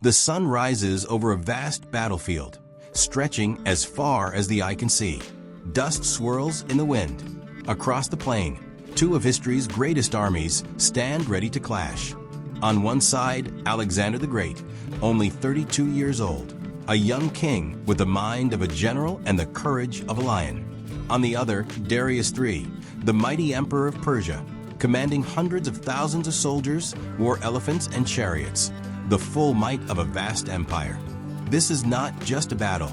The sun rises over a vast battlefield, stretching as far as the eye can see. Dust swirls in the wind. Across the plain, two of history's greatest armies stand ready to clash. On one side, Alexander the Great, only 32 years old, a young king with the mind of a general and the courage of a lion. On the other, Darius III, the mighty emperor of Persia, commanding hundreds of thousands of soldiers, war elephants and chariots, the full might of a vast empire. This is not just a battle.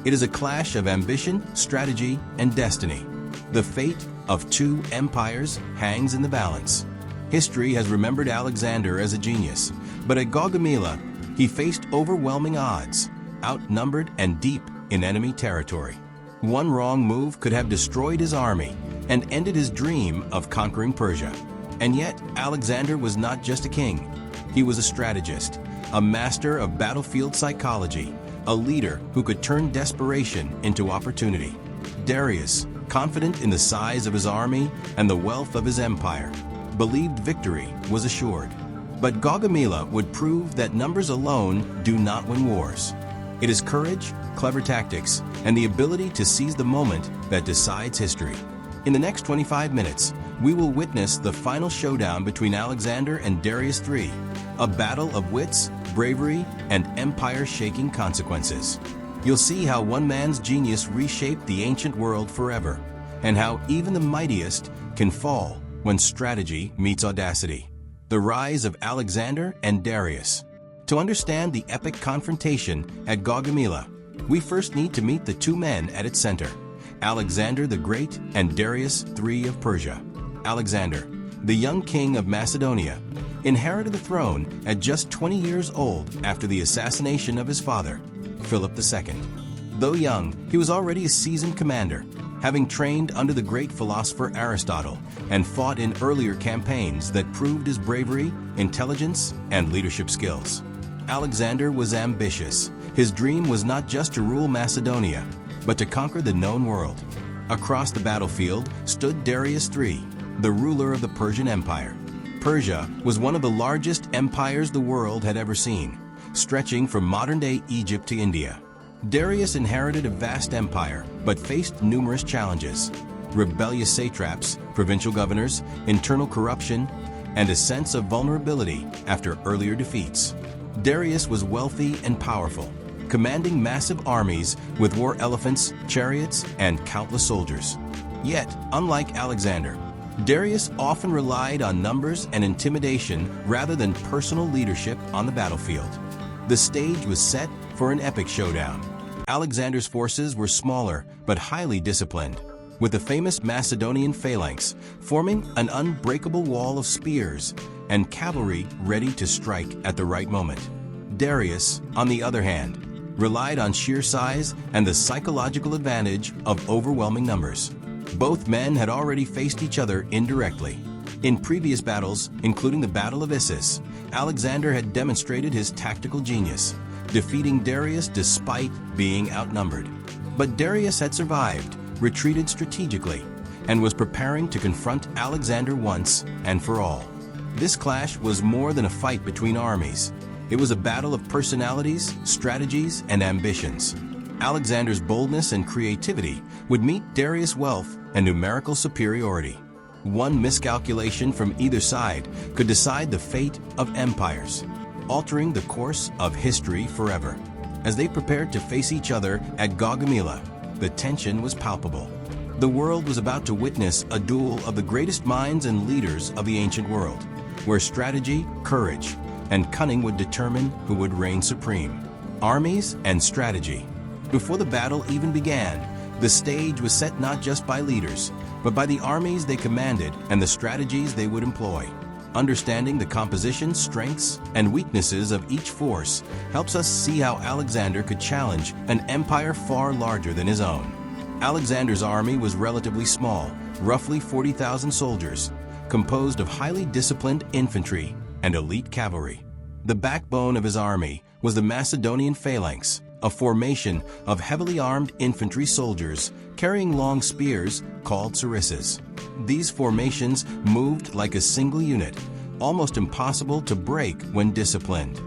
It is a clash of ambition, strategy, and destiny. The fate of two empires hangs in the balance. History has remembered Alexander as a genius, but at Gaugamela, he faced overwhelming odds, outnumbered and deep in enemy territory. One wrong move could have destroyed his army and ended his dream of conquering Persia. And yet, Alexander was not just a king. He was a strategist, a master of battlefield psychology, a leader who could turn desperation into opportunity. Darius, confident in the size of his army and the wealth of his empire, believed victory was assured. But Gaugamela would prove that numbers alone do not win wars. It is courage, clever tactics, and the ability to seize the moment that decides history. In the next 25 minutes, we will witness the final showdown between Alexander and Darius III, a battle of wits, bravery, and empire-shaking consequences. You'll see how one man's genius reshaped the ancient world forever, and how even the mightiest can fall when strategy meets audacity. The rise of Alexander and Darius. To understand the epic confrontation at Gaugamela, we first need to meet the two men at its center, Alexander the Great and Darius III of Persia. Alexander, the young king of Macedonia, inherited the throne at just 20 years old after the assassination of his father, Philip II. Though young, he was already a seasoned commander, having trained under the great philosopher Aristotle and fought in earlier campaigns that proved his bravery, intelligence, and leadership skills. Alexander was ambitious. His dream was not just to rule Macedonia, but to conquer the known world. Across the battlefield stood Darius III, the ruler of the Persian Empire. Persia was one of the largest empires the world had ever seen, stretching from modern-day Egypt to India. Darius inherited a vast empire, but faced numerous challenges: rebellious satraps, provincial governors, internal corruption, and a sense of vulnerability after earlier defeats. Darius was wealthy and powerful, commanding massive armies with war elephants, chariots, and countless soldiers. Yet, unlike Alexander, Darius often relied on numbers and intimidation rather than personal leadership on the battlefield. The stage was set for an epic showdown. Alexander's forces were smaller but highly disciplined, with the famous Macedonian phalanx forming an unbreakable wall of spears and cavalry ready to strike at the right moment. Darius, on the other hand, relied on sheer size and the psychological advantage of overwhelming numbers. Both men had already faced each other indirectly. In previous battles, including the Battle of Issus, Alexander had demonstrated his tactical genius, defeating Darius despite being outnumbered. But Darius had survived, retreated strategically, and was preparing to confront Alexander once and for all. This clash was more than a fight between armies. It was a battle of personalities, strategies, and ambitions. Alexander's boldness and creativity would meet Darius' wealth and numerical superiority. One miscalculation from either side could decide the fate of empires, altering the course of history forever. As they prepared to face each other at Gaugamela, the tension was palpable. The world was about to witness a duel of the greatest minds and leaders of the ancient world, where strategy, courage, and cunning would determine who would reign supreme. Armies and strategy. Before the battle even began, the stage was set not just by leaders, but by the armies they commanded and the strategies they would employ. Understanding the composition, strengths, and weaknesses of each force helps us see how Alexander could challenge an empire far larger than his own. Alexander's army was relatively small, roughly 40,000 soldiers, composed of highly disciplined infantry and elite cavalry. The backbone of his army was the Macedonian phalanx, a formation of heavily armed infantry soldiers carrying long spears called sarissas. These formations moved like a single unit, almost impossible to break when disciplined.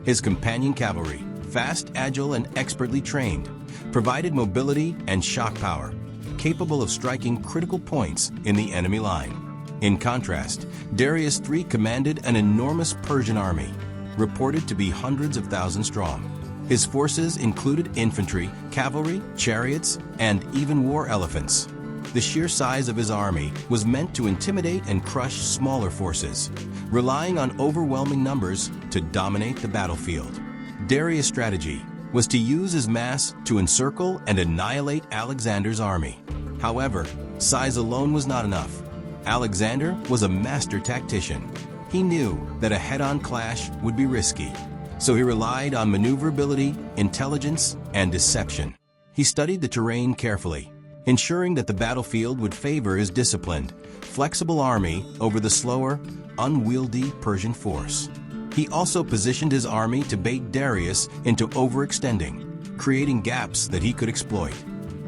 His companion cavalry, fast, agile, and expertly trained, provided mobility and shock power, capable of striking critical points in the enemy line. In contrast, Darius III commanded an enormous Persian army, reported to be hundreds of thousands strong. His forces included infantry, cavalry, chariots, and even war elephants. The sheer size of his army was meant to intimidate and crush smaller forces, relying on overwhelming numbers to dominate the battlefield. Darius' strategy was to use his mass to encircle and annihilate Alexander's army. However, size alone was not enough. Alexander was a master tactician. He knew that a head-on clash would be risky, so he relied on maneuverability, intelligence, and deception. He studied the terrain carefully, ensuring that the battlefield would favor his disciplined, flexible army over the slower, unwieldy Persian force. He also positioned his army to bait Darius into overextending, creating gaps that he could exploit.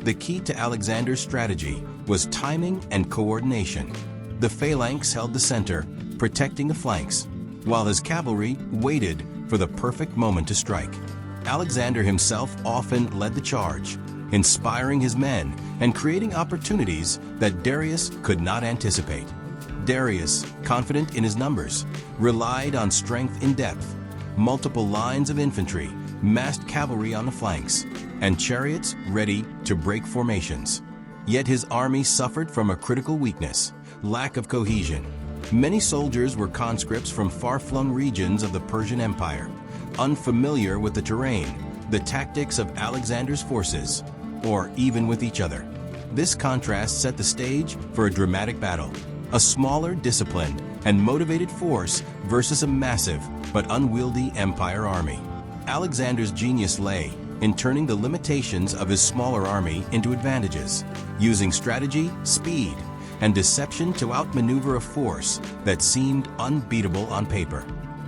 The key to Alexander's strategy was timing and coordination. The phalanx held the center, protecting the flanks, while his cavalry waited for the perfect moment to strike. Alexander himself often led the charge, inspiring his men and creating opportunities that Darius could not anticipate. Darius, confident in his numbers, relied on strength in depth, multiple lines of infantry, massed cavalry on the flanks, and chariots ready to break formations. Yet his army suffered from a critical weakness: lack of cohesion. Many soldiers were conscripts from far-flung regions of the Persian Empire, unfamiliar with the terrain, the tactics of Alexander's forces, or even with each other. This contrast set the stage for a dramatic battle: a smaller, disciplined, and motivated force versus a massive but unwieldy empire army. Alexander's genius lay in turning the limitations of his smaller army into advantages, using strategy, speed, and deception to outmaneuver a force that seemed unbeatable on paper.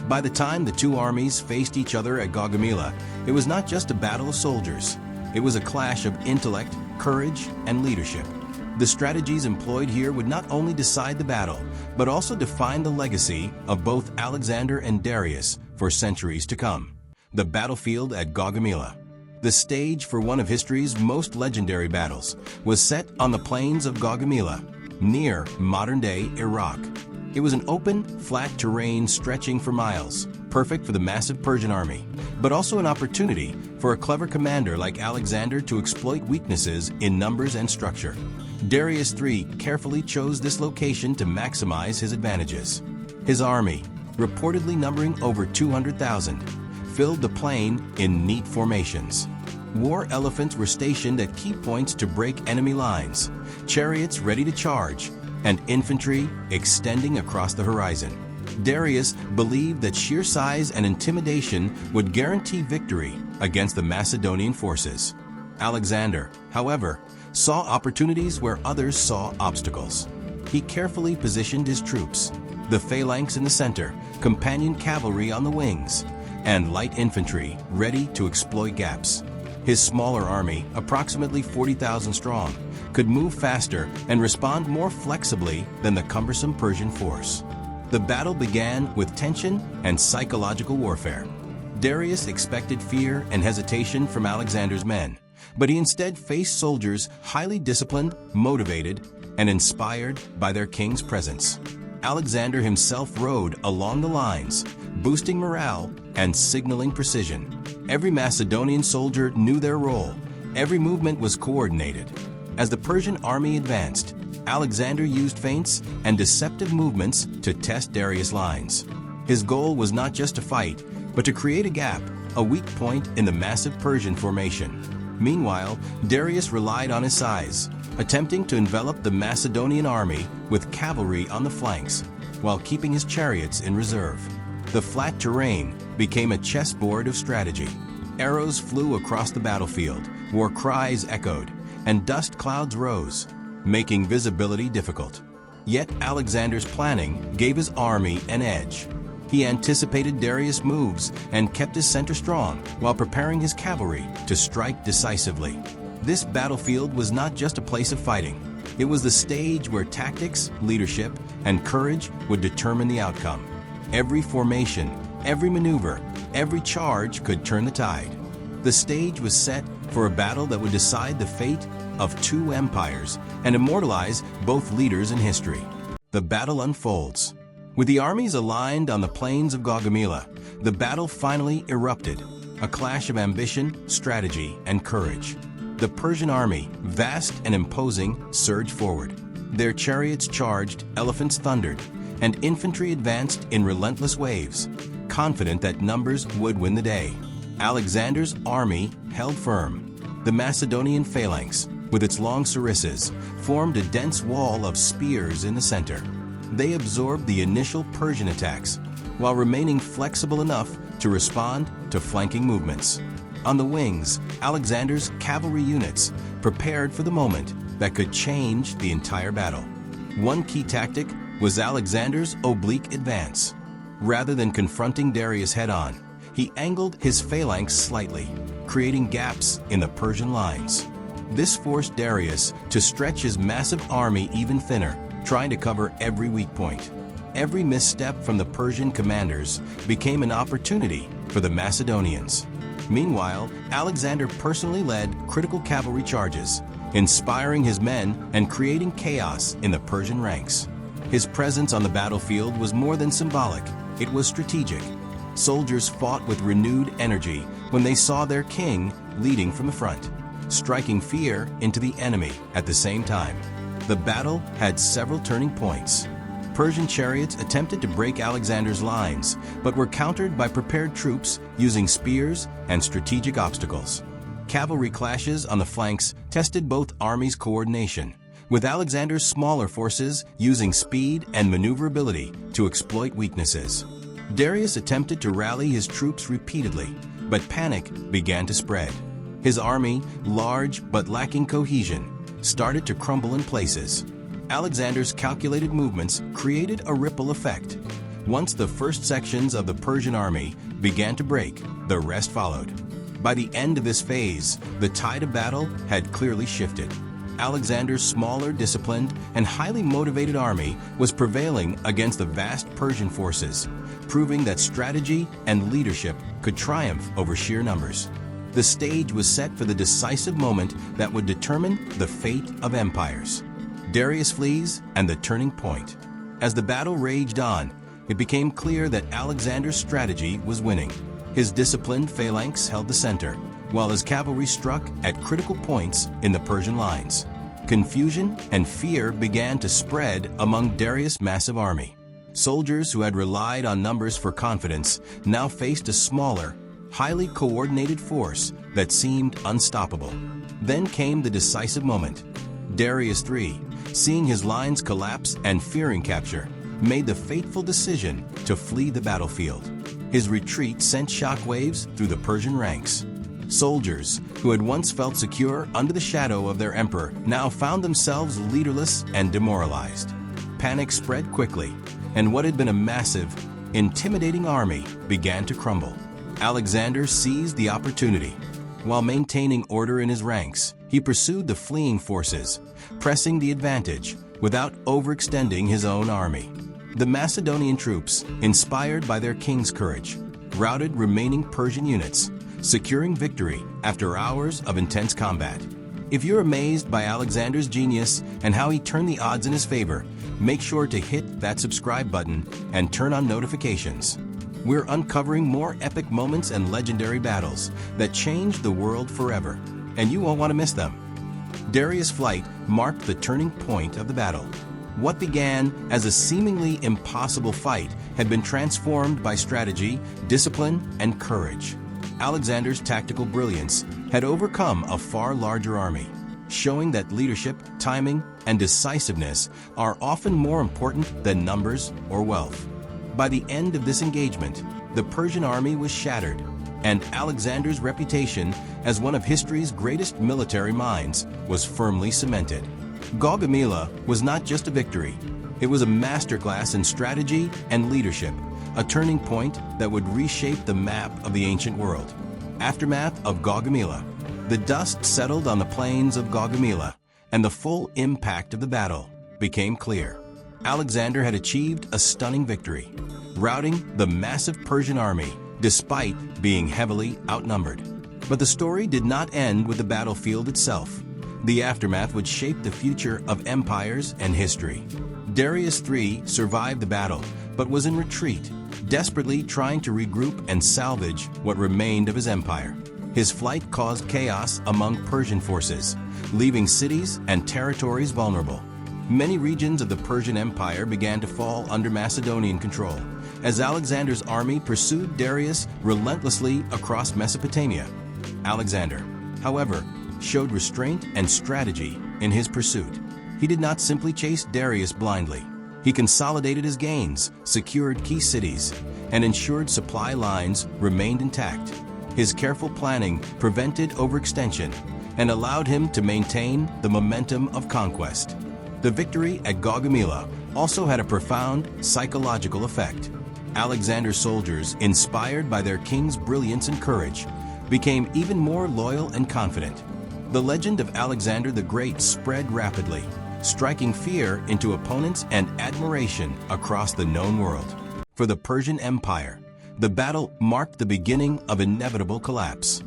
By the time the two armies faced each other at Gaugamela, it was not just a battle of soldiers. It was a clash of intellect, courage, and leadership. The strategies employed here would not only decide the battle, but also define the legacy of both Alexander and Darius for centuries to come. The battlefield at Gaugamela, the stage for one of history's most legendary battles, was set on the plains of Gaugamela, near modern-day Iraq. It was an open, flat terrain stretching for miles, perfect for the massive Persian army, but also an opportunity for a clever commander like Alexander to exploit weaknesses in numbers and structure. Darius III carefully chose this location to maximize his advantages. His army, reportedly numbering over 200,000, filled the plain in neat formations. War elephants were stationed at key points to break enemy lines, chariots ready to charge, and infantry extending across the horizon. Darius believed that sheer size and intimidation would guarantee victory against the Macedonian forces. Alexander, however, saw opportunities where others saw obstacles. He carefully positioned his troops, the phalanx in the center, companion cavalry on the wings, and light infantry ready to exploit gaps. His smaller army, approximately 40,000 strong, could move faster and respond more flexibly than the cumbersome Persian force. The battle began with tension and psychological warfare. Darius expected fear and hesitation from Alexander's men, but he instead faced soldiers highly disciplined, motivated, and inspired by their king's presence. Alexander himself rode along the lines, boosting morale and signaling precision. Every Macedonian soldier knew their role. Every movement was coordinated. As the Persian army advanced, Alexander used feints and deceptive movements to test Darius' lines. His goal was not just to fight, but to create a gap, a weak point in the massive Persian formation. Meanwhile, Darius relied on his size, attempting to envelop the Macedonian army with cavalry on the flanks, while keeping his chariots in reserve. The flat terrain became a chessboard of strategy. Arrows flew across the battlefield, war cries echoed, and dust clouds rose, making visibility difficult. Yet Alexander's planning gave his army an edge. He anticipated Darius' moves and kept his center strong while preparing his cavalry to strike decisively. This battlefield was not just a place of fighting. It was the stage where tactics, leadership, and courage would determine the outcome. Every formation, every maneuver, Every charge could turn the tide. The stage was set for a battle that would decide the fate of two empires and immortalize both leaders in history. The battle unfolds. With the armies aligned on the plains of Gaugamela, the battle finally erupted, a clash of ambition, strategy, and courage. The Persian army, vast and imposing, surged forward. Their chariots charged, elephants thundered, and infantry advanced in relentless waves, confident that numbers would win the day. Alexander's army held firm. The Macedonian phalanx, with its long sarissas, formed a dense wall of spears in the center. They absorbed the initial Persian attacks, while remaining flexible enough to respond to flanking movements. On the wings, Alexander's cavalry units prepared for the moment that could change the entire battle. One key tactic was Alexander's oblique advance. Rather than confronting Darius head-on, he angled his phalanx slightly, creating gaps in the Persian lines. This forced Darius to stretch his massive army even thinner, trying to cover every weak point. Every misstep from the Persian commanders became an opportunity for the Macedonians. Meanwhile, Alexander personally led critical cavalry charges, inspiring his men and creating chaos in the Persian ranks. His presence on the battlefield was more than symbolic, it was strategic. Soldiers fought with renewed energy when they saw their king leading from the front, striking fear into the enemy at the same time. The battle had several turning points. Persian chariots attempted to break Alexander's lines, but were countered by prepared troops using spears and strategic obstacles. Cavalry clashes on the flanks tested both armies' coordination, with Alexander's smaller forces using speed and maneuverability to exploit weaknesses. Darius attempted to rally his troops repeatedly, but panic began to spread. His army, large but lacking cohesion, started to crumble in places. Alexander's calculated movements created a ripple effect. Once the first sections of the Persian army began to break, the rest followed. By the end of this phase, the tide of battle had clearly shifted. Alexander's smaller, disciplined, and highly motivated army was prevailing against the vast Persian forces, proving that strategy and leadership could triumph over sheer numbers. The stage was set for the decisive moment that would determine the fate of empires. Darius flees and the turning point. As the battle raged on, it became clear that Alexander's strategy was winning. His disciplined phalanx held the center, while his cavalry struck at critical points in the Persian lines. Confusion and fear began to spread among Darius' massive army. Soldiers who had relied on numbers for confidence now faced a smaller, highly coordinated force that seemed unstoppable. Then came the decisive moment. Darius III, seeing his lines collapse and fearing capture, made the fateful decision to flee the battlefield. His retreat sent shockwaves through the Persian ranks. Soldiers who had once felt secure under the shadow of their emperor now found themselves leaderless and demoralized. Panic spread quickly, and what had been a massive, intimidating army began to crumble. Alexander seized the opportunity. While maintaining order in his ranks, he pursued the fleeing forces, pressing the advantage without overextending his own army. The Macedonian troops, inspired by their king's courage, routed remaining Persian units, securing victory after hours of intense combat. If you're amazed by Alexander's genius and how he turned the odds in his favor, make sure to hit that subscribe button and turn on notifications. We're uncovering more epic moments and legendary battles that changed the world forever, and you won't want to miss them. Darius' flight marked the turning point of the battle. What began as a seemingly impossible fight had been transformed by strategy, discipline, and courage. Alexander's tactical brilliance had overcome a far larger army, showing that leadership, timing, and decisiveness are often more important than numbers or wealth. By the end of this engagement, the Persian army was shattered, and Alexander's reputation as one of history's greatest military minds was firmly cemented. Gaugamela was not just a victory, it was a masterclass in strategy and leadership, a turning point that would reshape the map of the ancient world. Aftermath of Gaugamela. The dust settled on the plains of Gaugamela, and the full impact of the battle became clear. Alexander had achieved a stunning victory, routing the massive Persian army despite being heavily outnumbered. But the story did not end with the battlefield itself. The aftermath would shape the future of empires and history. Darius III survived the battle, but was in retreat, desperately trying to regroup and salvage what remained of his empire. His flight caused chaos among Persian forces, leaving cities and territories vulnerable. Many regions of the Persian Empire began to fall under Macedonian control, as Alexander's army pursued Darius relentlessly across Mesopotamia. Alexander, however, showed restraint and strategy in his pursuit. He did not simply chase Darius blindly. He consolidated his gains, secured key cities, and ensured supply lines remained intact. His careful planning prevented overextension and allowed him to maintain the momentum of conquest. The victory at Gaugamela also had a profound psychological effect. Alexander's soldiers, inspired by their king's brilliance and courage, became even more loyal and confident. The legend of Alexander the Great spread rapidly, striking fear into opponents and admiration across the known world. For the Persian Empire, the battle marked the beginning of inevitable collapse.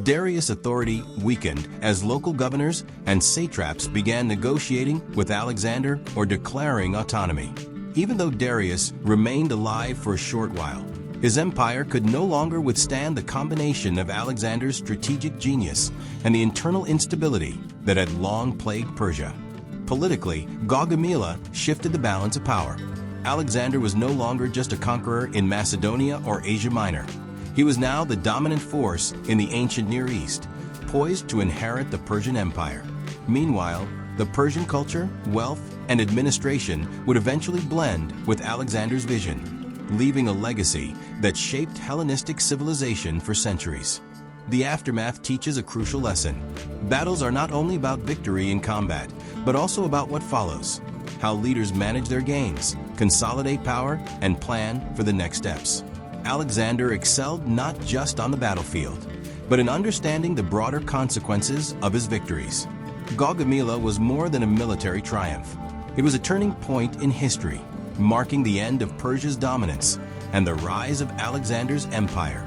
Darius' authority weakened as local governors and satraps began negotiating with Alexander or declaring autonomy. Even though Darius remained alive for a short while, his empire could no longer withstand the combination of Alexander's strategic genius and the internal instability that had long plagued Persia. Politically, Gaugamela shifted the balance of power. Alexander was no longer just a conqueror in Macedonia or Asia Minor. He was now the dominant force in the ancient Near East, poised to inherit the Persian Empire. Meanwhile, the Persian culture, wealth, and administration would eventually blend with Alexander's vision, leaving a legacy that shaped Hellenistic civilization for centuries. The aftermath teaches a crucial lesson. Battles are not only about victory in combat, but also about what follows: how leaders manage their gains, consolidate power, and plan for the next steps. Alexander excelled not just on the battlefield, but in understanding the broader consequences of his victories. Gaugamela was more than a military triumph. It was a turning point in history, marking the end of Persia's dominance and the rise of Alexander's empire,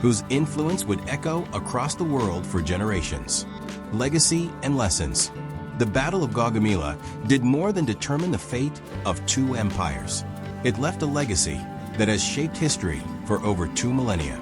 whose influence would echo across the world for generations. Legacy and lessons. The Battle of Gaugamela did more than determine the fate of two empires. It left a legacy that has shaped history for over 2 millennia.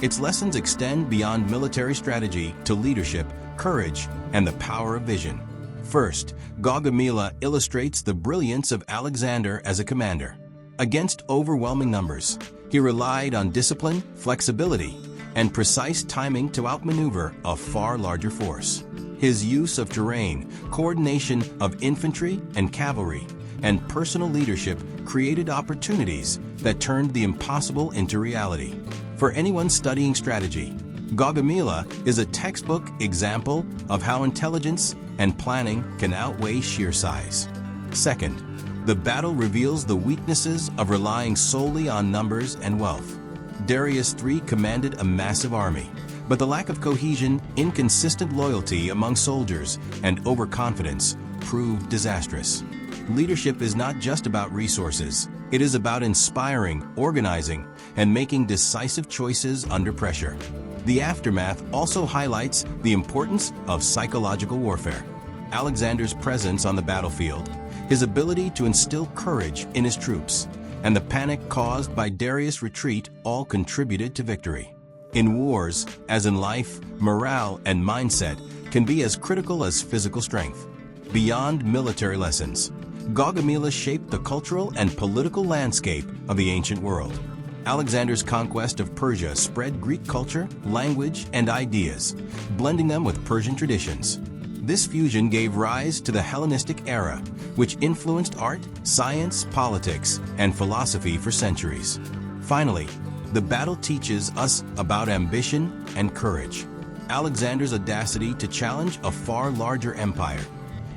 Its lessons extend beyond military strategy to leadership, courage, and the power of vision. First, Gaugamela illustrates the brilliance of Alexander as a commander. Against overwhelming numbers, he relied on discipline, flexibility, and precise timing to outmaneuver a far larger force. His use of terrain, coordination of infantry and cavalry, and personal leadership created opportunities that turned the impossible into reality. For anyone studying strategy, Gaugamela is a textbook example of how intelligence and planning can outweigh sheer size. Second, the battle reveals the weaknesses of relying solely on numbers and wealth. Darius III commanded a massive army, but the lack of cohesion, inconsistent loyalty among soldiers, and overconfidence proved disastrous. Leadership is not just about resources. It is about inspiring, organizing, and making decisive choices under pressure. The aftermath also highlights the importance of psychological warfare. Alexander's presence on the battlefield, his ability to instill courage in his troops, and the panic caused by Darius' retreat all contributed to victory. In wars, as in life, morale and mindset can be as critical as physical strength. Beyond military lessons, Gaugamela shaped the cultural and political landscape of the ancient world. Alexander's conquest of Persia spread Greek culture, language, and ideas, blending them with Persian traditions. This fusion gave rise to the Hellenistic era, which influenced art, science, politics, and philosophy for centuries. Finally, the battle teaches us about ambition and courage. Alexander's audacity to challenge a far larger empire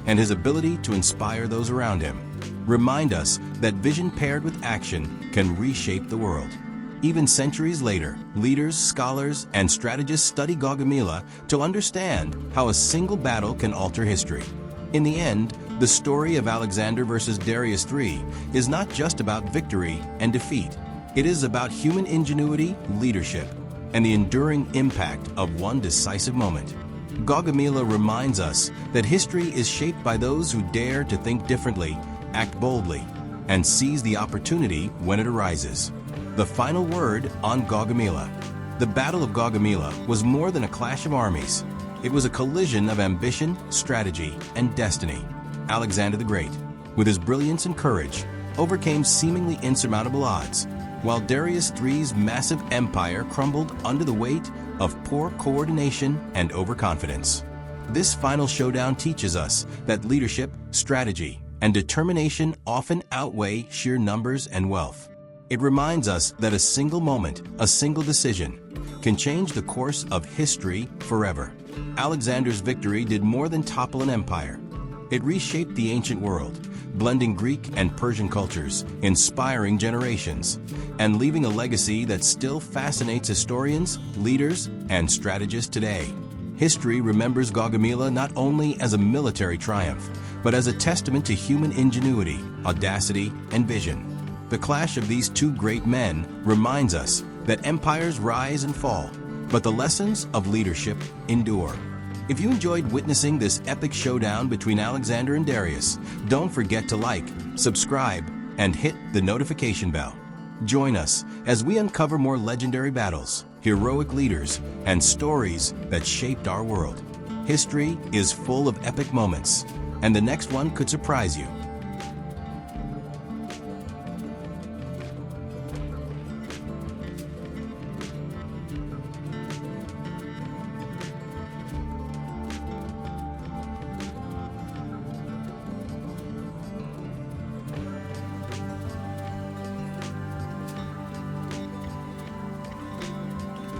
and his ability to inspire those around him remind us that vision paired with action can reshape the world. Even centuries later, leaders, scholars, and strategists study Gaugamela to understand how a single battle can alter history. In the end, the story of Alexander versus Darius III is not just about victory and defeat. It is about human ingenuity, leadership, and the enduring impact of one decisive moment. Gaugamela reminds us that history is shaped by those who dare to think differently, act boldly, and seize the opportunity when it arises. The final word on Gaugamela. The Battle of Gaugamela was more than a clash of armies. It was a collision of ambition, strategy, and destiny. Alexander the Great, with his brilliance and courage, overcame seemingly insurmountable odds, while Darius III's massive empire crumbled under the weight of poor coordination and overconfidence. This final showdown teaches us that leadership, strategy, and determination often outweigh sheer numbers and wealth. It reminds us that a single moment, a single decision, can change the course of history forever. Alexander's victory did more than topple an empire. It reshaped the ancient world, blending Greek and Persian cultures, inspiring generations, and leaving a legacy that still fascinates historians, leaders, and strategists today. History remembers Gaugamela not only as a military triumph, but as a testament to human ingenuity, audacity, and vision. The clash of these two great men reminds us that empires rise and fall, but the lessons of leadership endure. If you enjoyed witnessing this epic showdown between Alexander and Darius, don't forget to like, subscribe, and hit the notification bell. Join us as we uncover more legendary battles, heroic leaders, and stories that shaped our world. History is full of epic moments, and the next one could surprise you.